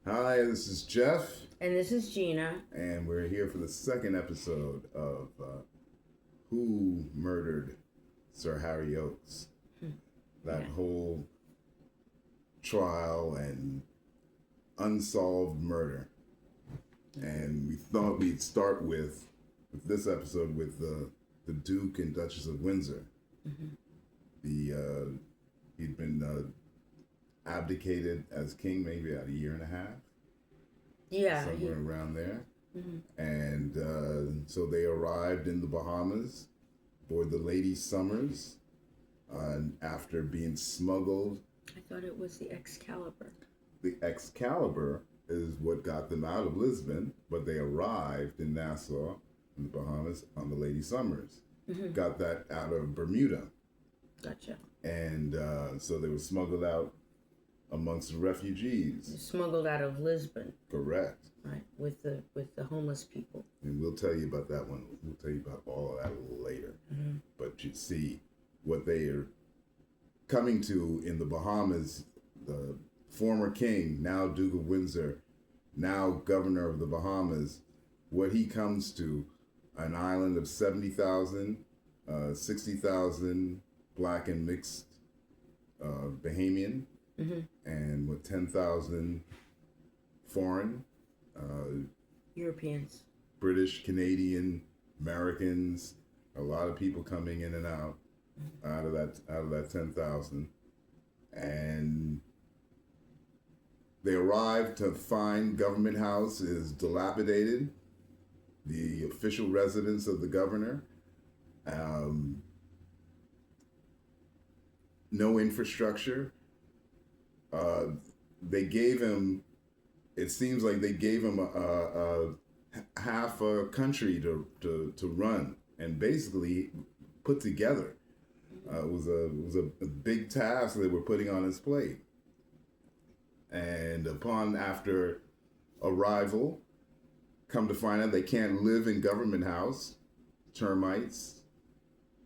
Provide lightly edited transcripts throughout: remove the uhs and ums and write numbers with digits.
Hi, this is Jeff, And this is Gina. and we're here for the second episode of Who Murdered Sir Harry Oakes. That Yeah. whole trial and unsolved murder. And we thought we'd start with this episode with the Duke and Duchess of Windsor. The he'd been abdicated as king maybe about a year and a half. Yeah. Somewhere around there. And so they arrived in the Bahamas aboard the Lady Summers after being smuggled. I thought it was the Excalibur. The Excalibur is what got them out of Lisbon, but they arrived in Nassau in the Bahamas on the Lady Summers. Got that out of Bermuda. Gotcha. And so they were smuggled out amongst the refugees. Smuggled out of Lisbon. Correct. Right. With the homeless people. And we'll tell you about that one. We'll tell you about all of that a little later. But you see what they are coming to in the Bahamas. The former king, now Duke of Windsor, now governor of the Bahamas, what he comes to, an island of 70,000, 60,000 black and mixed Bahamian, and with 10,000 foreign, Europeans. British, Canadian, Americans, a lot of people coming in and out of that 10,000, and they arrived to find Government House is dilapidated, the official residence of the governor. No infrastructure. They gave him. It seems like they gave him a half a country to run and basically put together. It was a big task they were putting on his plate. And after arrival, come to find out they can't live in Government House. Termites.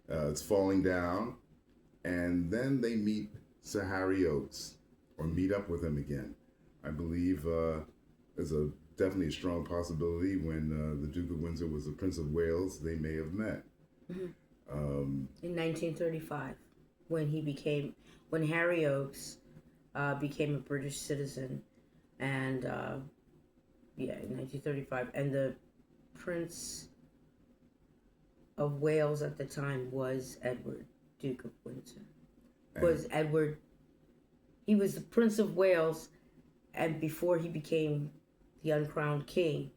It's falling down. And then they meet Sir Harry Oakes, or meet up with him again. I believe there's definitely a strong possibility when the Duke of Windsor was the Prince of Wales, they may have met. In 1935, when Harry Oakes became a British citizen, and in 1935, and the Prince of Wales at the time was Edward, Duke of Windsor. He was the Prince of Wales, and before he became the uncrowned king,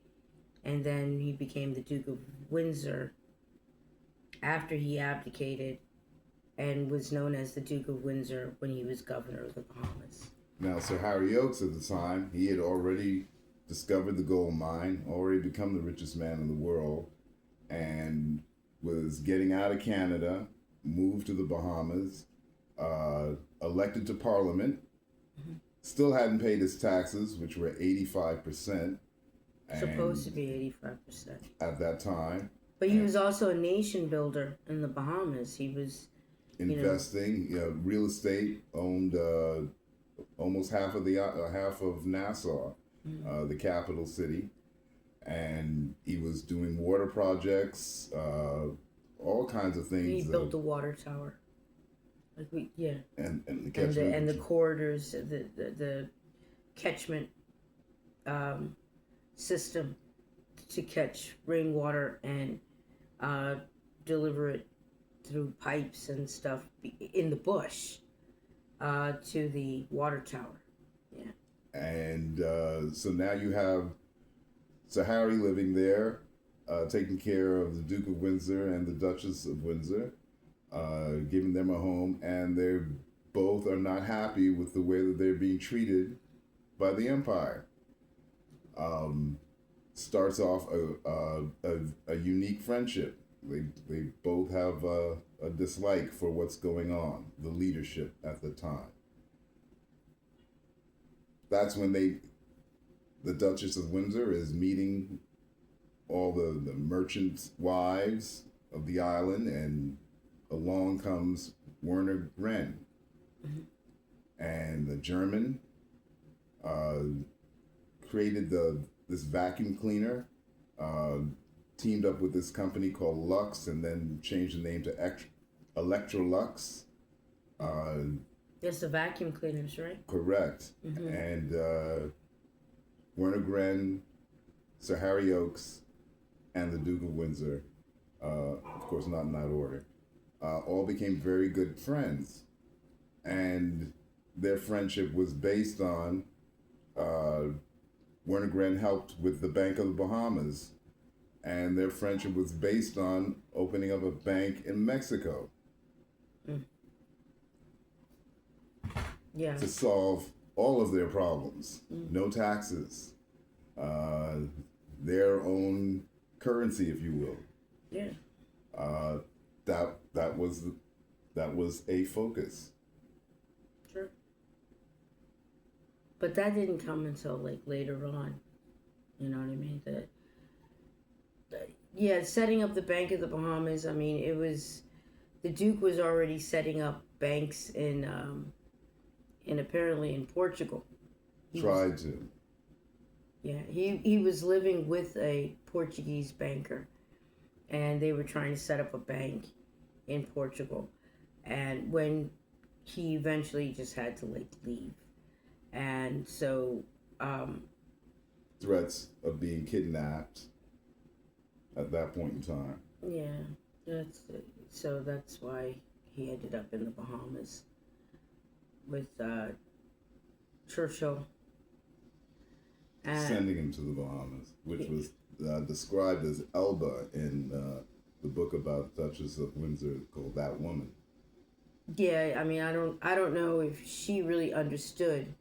and then he became the Duke of Windsor after he abdicated, and was known as the Duke of Windsor when he was governor of the Bahamas. Now, Sir Harry Oakes at the time, he had already discovered the gold mine, already become the richest man in the world, and was getting out of Canada, moved to the Bahamas, elected to Parliament, still hadn't paid his taxes, which were 85%. Supposed to be 85%. At that time. But he was also a nation builder in the Bahamas. He was investing, real estate, owned almost half of Nassau, the capital city, and he was doing water projects, all kinds of things. He built the water tower, and the catchment and the corridors, the catchment system to catch rainwater and deliver it through pipes and stuff in the bush to the water tower. Yeah. And so now you have Sir Harry living there, taking care of the Duke of Windsor and the Duchess of Windsor, giving them a home, and they both are not happy with the way that they're being treated by the Empire. Starts off a unique friendship. They both have a dislike for what's going on, the leadership at the time. That's when the Duchess of Windsor is meeting all the merchants' wives of the island, and along comes Werner Wren, and the German created this vacuum cleaner, teamed up with this company called Lux, and then changed the name to Electrolux. That's the vacuum cleaners, right? Correct. Mm-hmm. And Werner Gren, Sir Harry Oakes, and the Duke of Windsor, of course not in that order, all became very good friends. And their friendship was based on Werner Gren helped with the Bank of the Bahamas, and their friendship was based on opening up a bank in Mexico. Yeah. To solve all of their problems. No taxes. Their own currency, if you will. Yeah. That was a focus. Sure. But that didn't come until like later on. You know what I mean? Yeah, setting up the Bank of the Bahamas. I mean, it was the Duke was already setting up banks in apparently in Portugal. Tried to. Yeah, he was living with a Portuguese banker, and they were trying to set up a bank in Portugal. And when he eventually just had to like leave, and so threats of being kidnapped at that point in time. Yeah, that's why he ended up in the Bahamas with Churchill. Sending him to the Bahamas, which was described as Elba in the book about Duchess of Windsor called That Woman. Yeah, I mean, I don't know if she really understood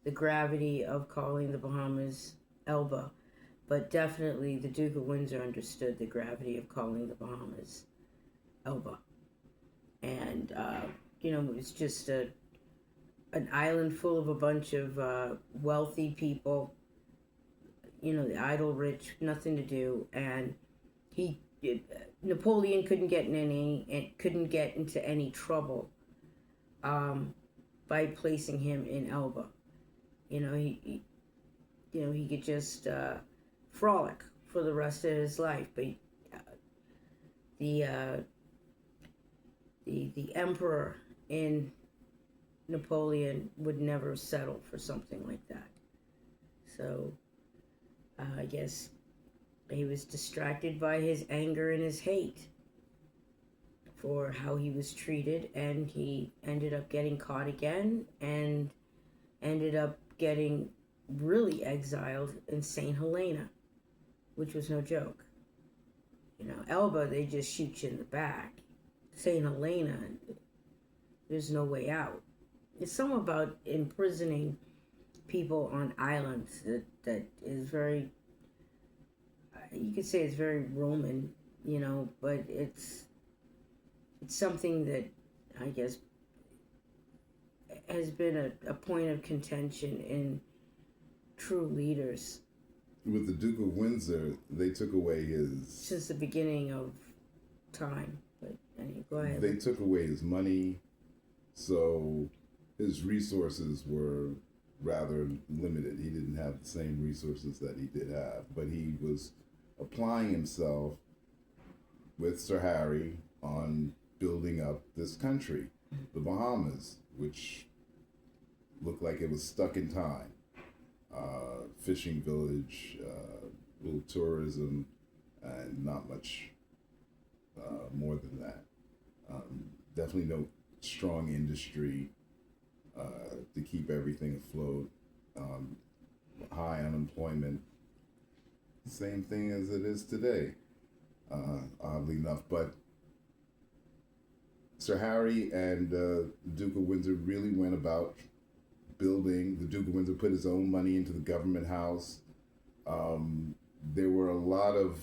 the gravity of calling the Bahamas Elba, but definitely the Duke of Windsor understood the gravity of calling the Bahamas Elba. And, it was just an island full of a bunch of wealthy people, the idle rich, nothing to do. And Napoleon couldn't get into any trouble by placing him in Elba. He could just frolic for the rest of his life. But the emperor in Napoleon would never settle for something like that. So I guess he was distracted by his anger and his hate for how he was treated, and he ended up getting caught again and ended up getting really exiled in St. Helena, which was no joke. Elba, they just shoot you in the back. St. Helena, there's no way out. It's something about imprisoning people on islands that is very, you could say it's very Roman, but it's something that I guess has been a point of contention in true leaders. With the Duke of Windsor, they took away his... Since the beginning of time. But anyway, go ahead. They took away his money, so his resources were rather limited. He didn't have the same resources that he did have, but he was applying himself with Sir Harry on building up this country, the Bahamas, which looked like it was stuck in time. Fishing village, little tourism, and not much more than that. Definitely no strong industry to keep everything afloat. High unemployment. Same thing as it is today, oddly enough. But Sir Harry and the Duke of Windsor really went about building. The Duke of Windsor put his own money into the government house. There were a lot of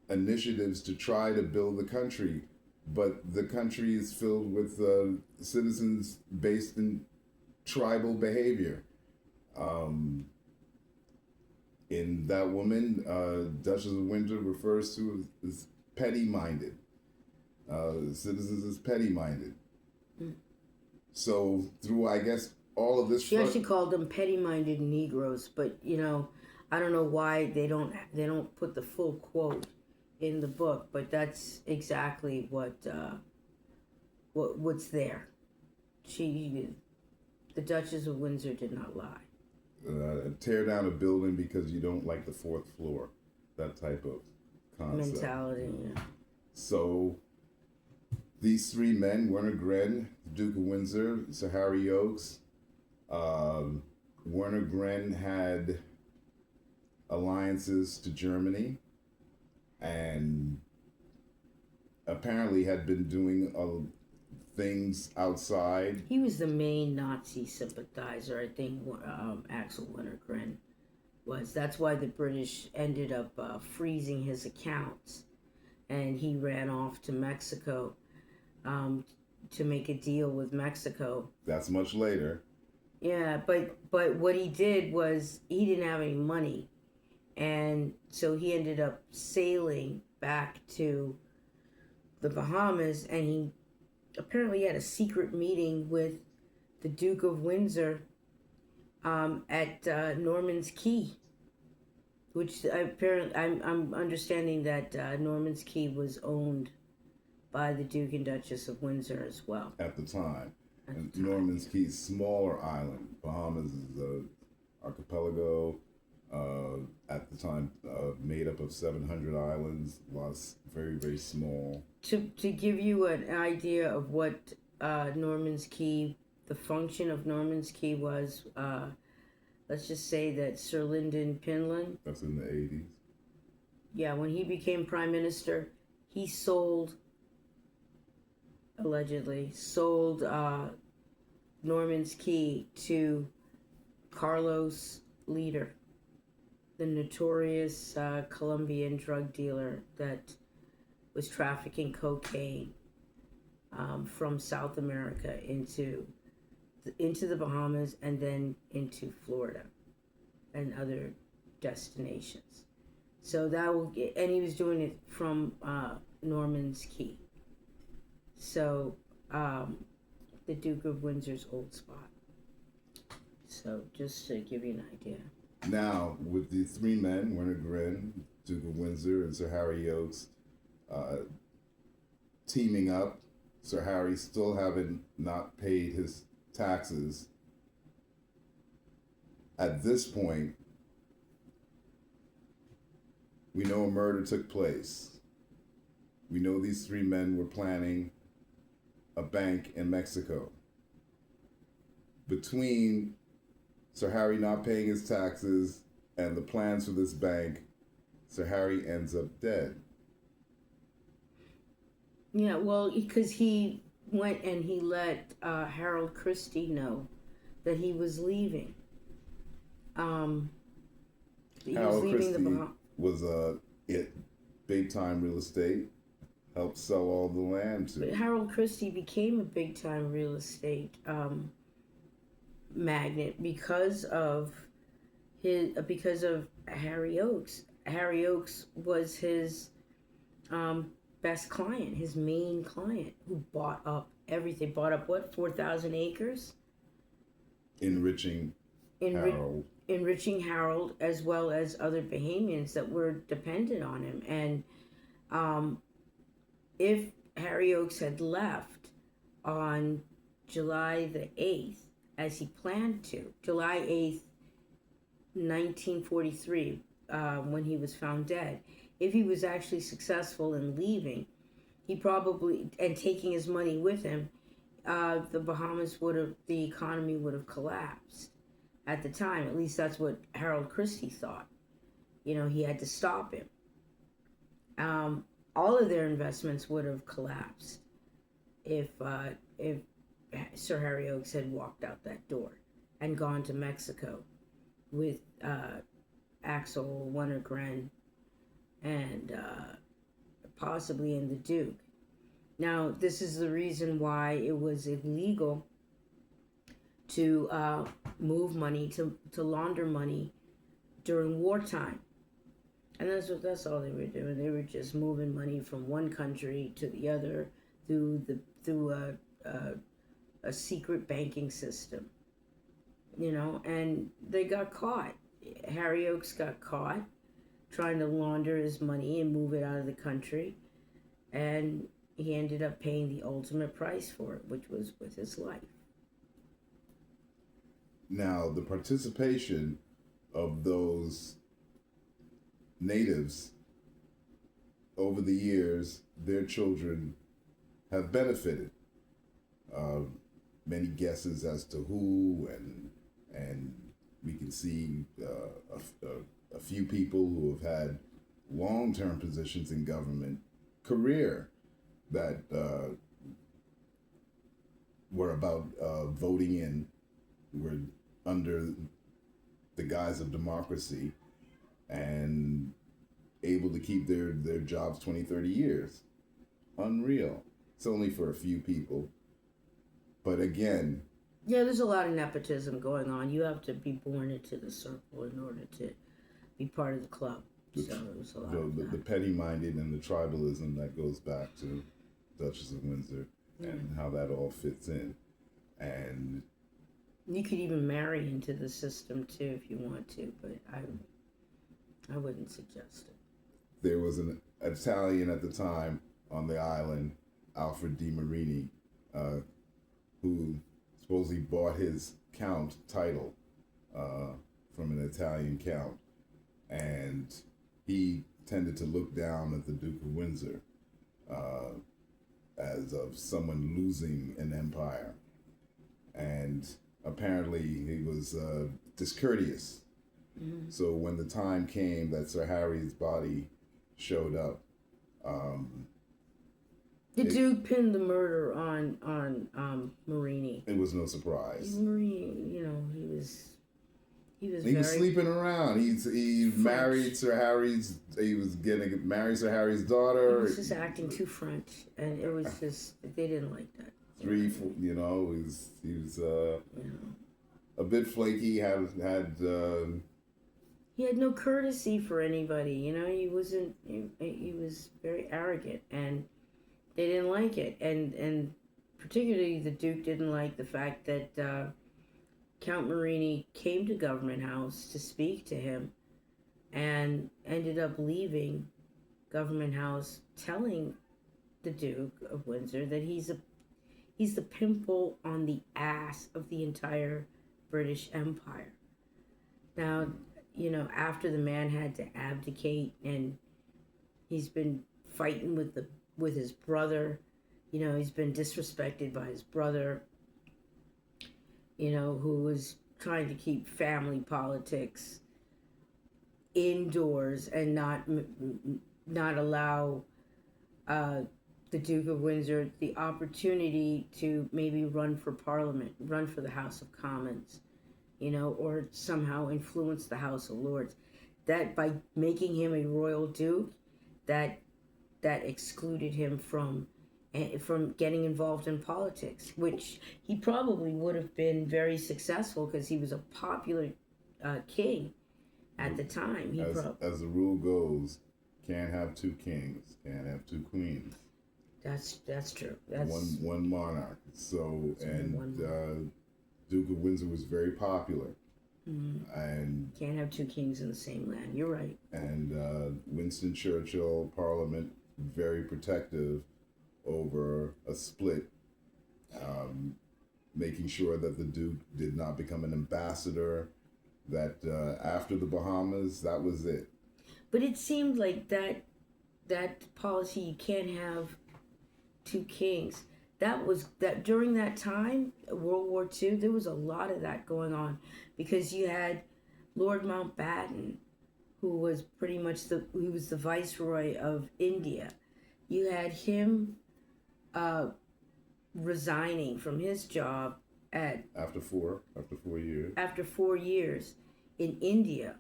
initiatives to try to build the country, but the country is filled with citizens based in tribal behavior. In That Woman, Duchess of Windsor refers to as petty-minded. Citizens as petty-minded. So through, I guess, all of this. She actually called them petty-minded Negroes, but I don't know why they don't put the full quote in the book, but that's exactly what's there. The Duchess of Windsor did not lie. Tear down a building because you don't like the fourth floor. That type of concept. Mentality, yeah. So these three men, Werner Gren, Duke of Windsor, Sir Harry Oakes, Werner Gren had alliances to Germany and apparently had been doing things outside. He was the main Nazi sympathizer, I think. Axel Wintergren was. That's why the British ended up freezing his accounts, and he ran off to Mexico to make a deal with Mexico. That's much later. Yeah, but what he did was he didn't have any money, and so he ended up sailing back to the Bahamas, and he apparently had a secret meeting with the Duke of Windsor at Norman's Key, which apparently I'm understanding that Norman's Key was owned by the Duke and Duchess of Windsor as well at the time. And Norman's Key, smaller island. Bahamas is an archipelago at the time made up of 700 islands, lots very, very small. To give you an idea of what Norman's Key, the function of Norman's Key was, let's just say that Sir Lyndon Pinland. That's in the 80s. Yeah, when he became Prime Minister, he allegedly sold Norman's Key to Carlos Leader, the notorious Colombian drug dealer that was trafficking cocaine from South America into the Bahamas and then into Florida and other destinations. So and he was doing it from Norman's Key. So the Duke of Windsor's old spot. So just to give you an idea. Now, with the three men, Werner Gren, Duke of Windsor, and Sir Harry Oakes, teaming up, Sir Harry still having not paid his taxes. At this point, we know a murder took place. We know these three men were planning a bank in Mexico. Between Sir Harry not paying his taxes and the plans for this bank, Sir Harry ends up dead. Yeah, well, because he went and he let Harold Christie know that he was leaving. Harold Christie was big time real estate, helped sell all the land to. But Harold Christie became a big time real estate magnate because of Harry Oakes. Harry Oakes was his best client, his main client, who bought up everything. Bought up what, 4,000 acres? Enriching Harold, as well as other Bahamians that were dependent on him. And if Harry Oakes had left on July the 8th, as he planned to, July 8th, 1943, when he was found dead, if he was actually successful in leaving, he probably, and taking his money with him, the economy would have collapsed at the time. At least that's what Harold Christie thought. He had to stop him. All of their investments would have collapsed if Sir Harry Oakes had walked out that door and gone to Mexico with Axel Wintergren and possibly in the Duke. Now, this is the reason why it was illegal to move money, to launder money during wartime. And that's all they were doing. They were just moving money from one country to the other through a secret banking system. and they got caught. Harry Oakes got caught trying to launder his money and move it out of the country, and he ended up paying the ultimate price for it, which was with his life. Now, the participation of those natives over the years, their children have benefited. Many guesses as to who, and we can see a few people who have had long-term positions in government career that were about voting in, were under the guise of democracy and able to keep their jobs 20, 30 years. Unreal. It's only for a few people. But again... Yeah, there's a lot of nepotism going on. You have to be born into the circle in order to be part of the club. The petty-minded and the tribalism that goes back to Duchess of Windsor and how that all fits in. And you could even marry into the system too if you want to, but I wouldn't suggest it. There was an Italian at the time on the island, Alfred de Marini, who supposedly bought his count title from an Italian count, and he tended to look down at the Duke of Windsor as of someone losing an empire, and apparently he was discourteous. Mm-hmm. So when the time came that Sir Harry's body showed up, the Duke pinned the murder on Marini. It was no surprise. Marini, he was He was sleeping around. He married Sir Harry's. He was getting to marry Sir Harry's daughter. He was just acting too French, and it was just they didn't like that. He was a bit flaky. He had no courtesy for anybody. He wasn't. He was very arrogant, and they didn't like it. And particularly the Duke didn't like the fact that Count Marini came to Government House to speak to him, and ended up leaving Government House, telling the Duke of Windsor that he's the pimple on the ass of the entire British Empire. Now, after the man had to abdicate, and he's been fighting with his brother, he's been disrespected by his brother, who was trying to keep family politics indoors and not allow the Duke of Windsor the opportunity to maybe run for Parliament, run for the House of Commons, or somehow influence the House of Lords. That by making him a royal duke, that excluded him from getting involved in politics, which he probably would have been very successful because he was a popular king at the time. As the rule goes, can't have two kings, can't have two queens. That's true. That's one monarch. So Duke of Windsor was very popular. Mm-hmm. And can't have two kings in the same land. You're right. And Winston Churchill, Parliament, very protective over a split, making sure that the Duke did not become an ambassador, that after the Bahamas, that was it. But it seemed like that policy, you can't have two kings. That during that time, World War II, there was a lot of that going on, because you had Lord Mountbatten, who was pretty much he was the Viceroy of India. You had him resigning from his job after 4 years. After 4 years in India.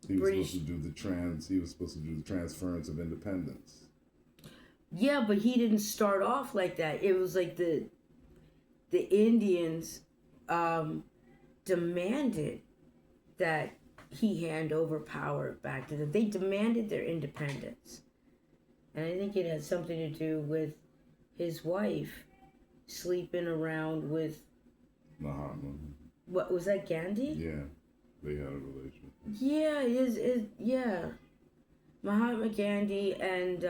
He was supposed to do the transference of independence. Yeah, but he didn't start off like that. It was like the Indians demanded that he hand over power back to them. They demanded their independence. And I think it had something to do with his wife sleeping around with What was that, Gandhi? Yeah, they had a relation. Yeah, yeah. Mahatma Gandhi and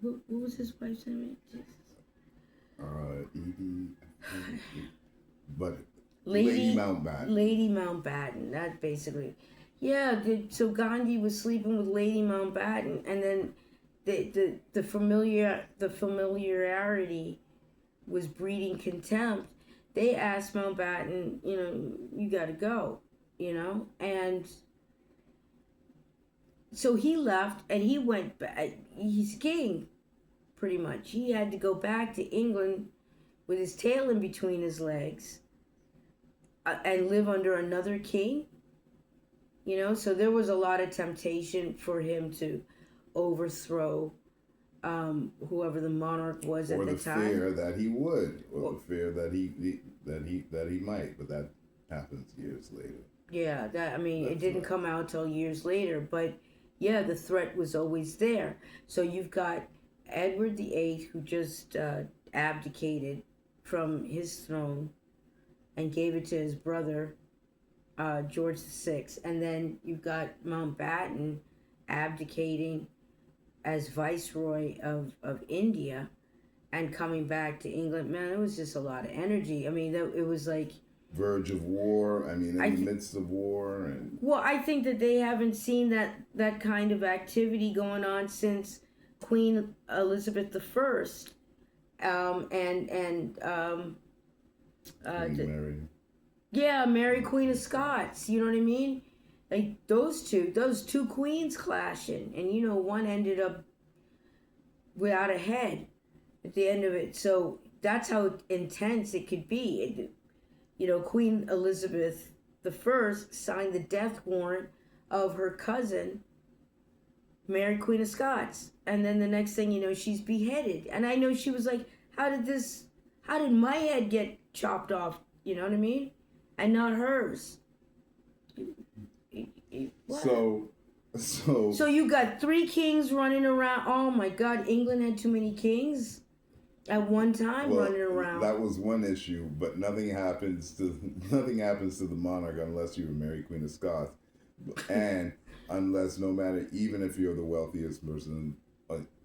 what was his wife's name? Jesus. Edie, but Lady Mountbatten. Lady Mountbatten. That basically, yeah. So Gandhi was sleeping with Lady Mountbatten, and then the familiarity was breeding contempt. They asked Mountbatten, you got to go, and so he left and he went back. He's king, pretty much. He had to go back to England with his tail in between his legs and live under another king. So there was a lot of temptation for him to overthrow whoever the monarch was at the time. Or the fear that he would, or the fear that he might, but that happens years later. Yeah, it didn't come out till years later, but yeah, the threat was always there. So you've got Edward VIII, who just abdicated from his throne and gave it to his brother, George VI. And then you've got Mountbatten abdicating as viceroy of India and coming back to England. Man, it was just a lot of energy. It was like... verge of war. In the midst of war. Well, I think that they haven't seen that kind of activity going on since Queen Elizabeth I, Mary. Yeah, Mary, Queen of Scots. You know what I mean? Like those two queens clashing, and one ended up without a head at the end of it. So that's how intense it could be. Queen Elizabeth I signed the death warrant of her cousin, Mary, Queen of Scots. And then the next thing you know, she's beheaded. And I know she was like, how did my head get chopped off? You know what I mean? And not hers. What? So you got 3 kings running around. Oh my God, England had too many kings at one time running around. That was one issue, but nothing happens to the monarch unless you're Mary, Queen of Scots, and unless even if you're the wealthiest person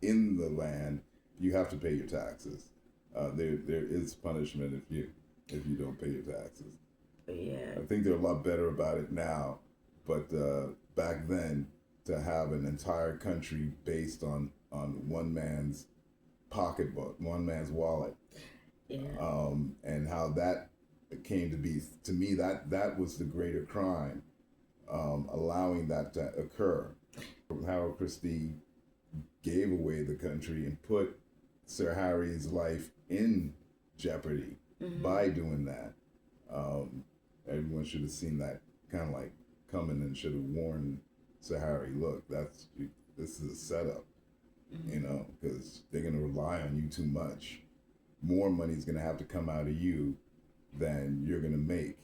in the land, you have to pay your taxes. There is punishment if you don't pay your taxes. Yeah. I think they're a lot better about it now, but back then, to have an entire country based on one man's pocketbook, one man's wallet, and how that came to be, to me, that was the greater crime, allowing that to occur. Harold Christie gave away the country and put Sir Harry's life in jeopardy by doing that. Everyone should have seen that kind of like coming and should have warned Sir Harry, look, this is a setup, because they're going to rely on you too much. More money's going to have to come out of you than you're going to make,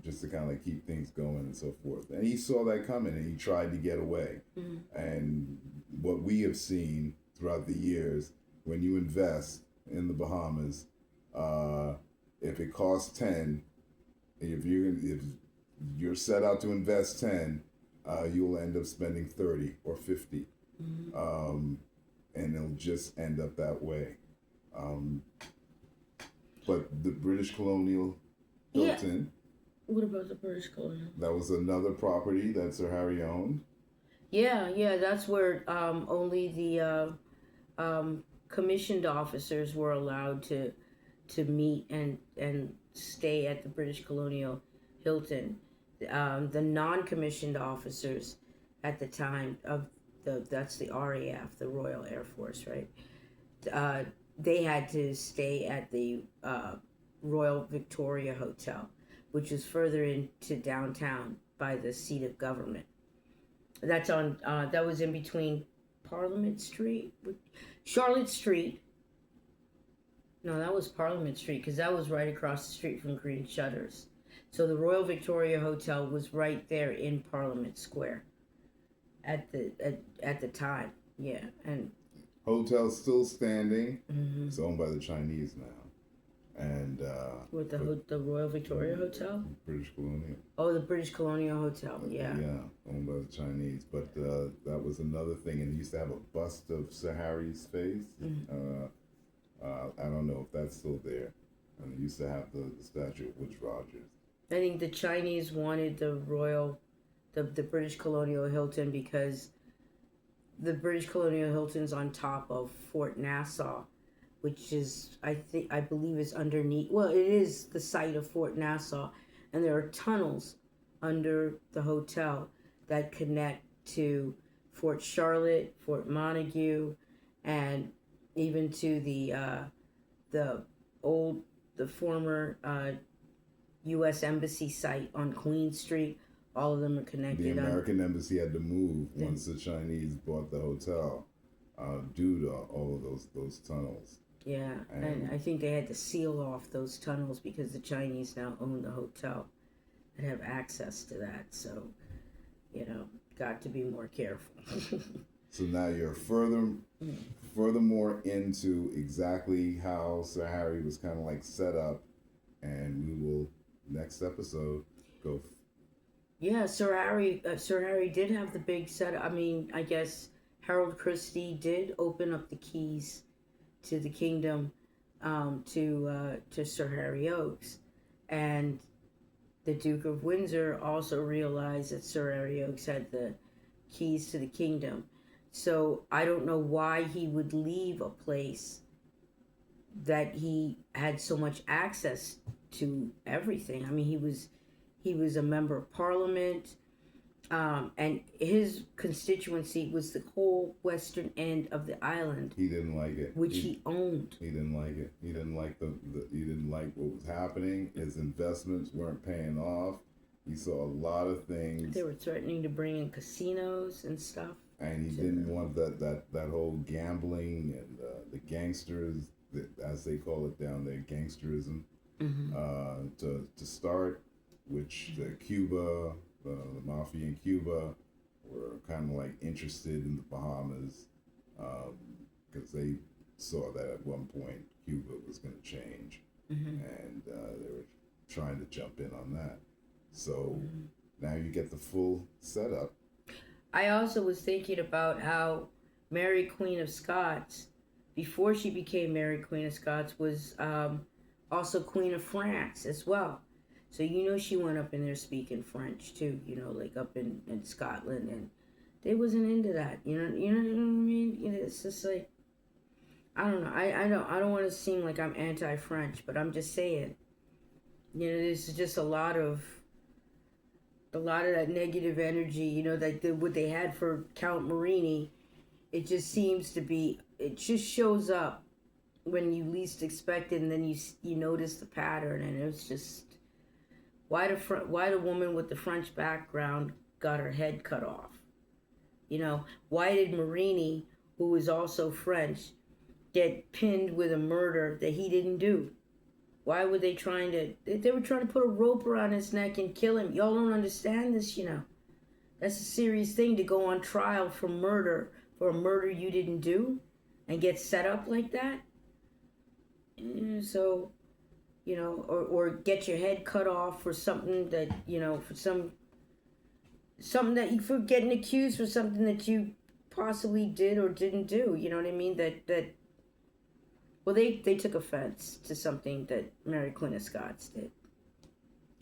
just to kind of like keep things going and so forth. And he saw that coming and he tried to get away. And what we have seen throughout the years, when you invest in the Bahamas, if it costs 10, if you're set out to invest 10, you'll end up spending 30 or 50. And it'll just end up that way. But the British Colonial Hilton. What about the British Colonial? That was another property that Sir Harry owned. Yeah, that's where only the commissioned officers were allowed to meet and stay at the British Colonial Hilton. The non-commissioned officers at the time that's the RAF, the Royal Air Force, right? They had to stay at the Royal Victoria Hotel, which was further into downtown by the seat of government. That's on. That was in between Parliament Street, Charlotte Street. No, that was Parliament Street because that was right across the street from Green Shutters. So the Royal Victoria Hotel was right there in Parliament Square at the time. Yeah, and hotel's still standing. It's owned by the Chinese now. And With the Royal Victoria Hotel? British Colonial. Oh, the British Colonial Hotel, yeah. Yeah, owned by the Chinese. But that was another thing. And they used to have a bust of Sir Harry's face. Mm-hmm. I don't know if that's still there. And they used to have the statue of Woodes Rogers. I think the Chinese wanted the British Colonial Hilton because the British Colonial Hilton's on top of Fort Nassau, which is I believe is underneath. Well, it is the site of Fort Nassau, and there are tunnels under the hotel that connect to Fort Charlotte, Fort Montague, and even to the former U.S. Embassy site on Queen Street. All of them are connected. The American Embassy had to move once the Chinese bought the hotel due to all of those tunnels. Yeah, and I think they had to seal off those tunnels because the Chinese now own the hotel and have access to that. So, got to be more careful. So now you're furthermore into exactly how Sir Harry was kind of like set up, and we will next episode go. Yeah, Sir Harry did have the big setup. I mean, I guess Harold Christie did open up the keys to the kingdom to Sir Harry Oakes, and the Duke of Windsor also realized that Sir Harry Oakes had the keys to the kingdom. So I don't know why he would leave a place that he had so much access to everything. I mean, he was a member of Parliament, and his constituency was the whole western end of the island. He didn't like it, which he owned. He didn't like it. He didn't like he didn't like what was happening. His investments weren't paying off. He saw a lot of things. They were threatening to bring in casinos and stuff. And he didn't want that whole gambling and the gangsters, as they call it down there, gangsterism, to start, which Cuba, the mafia in Cuba, were kind of like interested in the Bahamas because they saw that at one point Cuba was going to change, and they were trying to jump in on that. So now you get the full setup. I also was thinking about how Mary Queen of Scots, before she became Mary Queen of Scots, was also Queen of France as well. So she went up in there speaking French too. Like up in Scotland, and they wasn't into that. You know what I mean? It's just like, I don't know. I don't want to seem like I'm anti-French, but I'm just saying. There's just a lot of that negative energy, what they had for Count Marini. It just seems to be, it just shows up when you least expect it, and then you notice the pattern, and it's just, why the woman with the French background got her head cut off? Why did Marini, who was also French, get pinned with a murder that he didn't do? Why were they trying to put a rope around his neck and kill him? Y'all don't understand this, That's a serious thing to go on trial for a murder you didn't do and get set up like that. So, or get your head cut off for something that, something that for getting accused for something that you possibly did or didn't do. You know what I mean? Well, they took offense to something that Mary Queen of Scots did.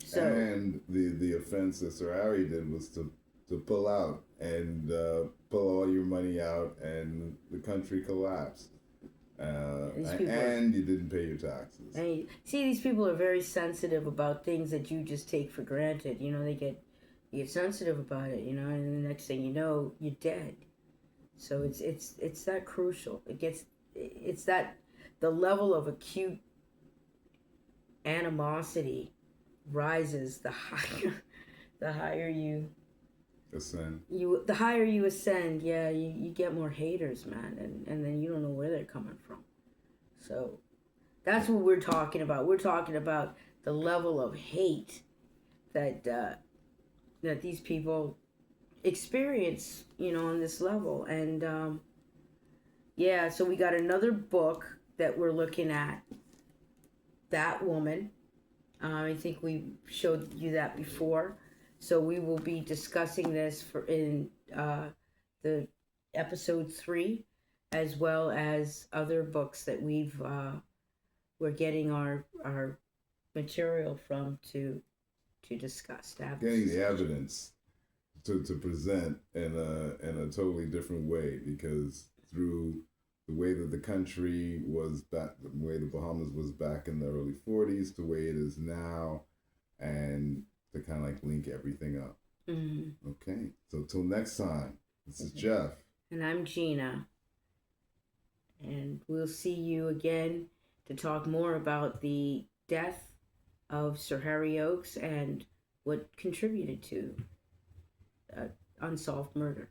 So, and the offense that Sir Harry did was to pull out and pull all your money out, and the country collapsed. And you didn't pay your taxes. And these people are very sensitive about things that you just take for granted. They get sensitive about it. And the next thing you know, you're dead. So it's that crucial. It's that. The level of acute animosity rises the higher you ascend. The higher you ascend, yeah, you get more haters, man, and then you don't know where they're coming from. So that's what we're talking about. We're talking about the level of hate that these people experience, on this level, and so we got another book that we're looking at that woman. I think we showed you that before. So we will be discussing this in the episode 3, as well as other books that we're getting our material from to discuss. Getting the evidence to present in a totally different way, because through the way that the country was back, the way the Bahamas was back in the early 40s, to the way it is now, and to kind of like link everything up. Mm-hmm. Okay, so till next time, this is Jeff. And I'm Gina. And we'll see you again to talk more about the death of Sir Harry Oakes and what contributed to unsolved murder.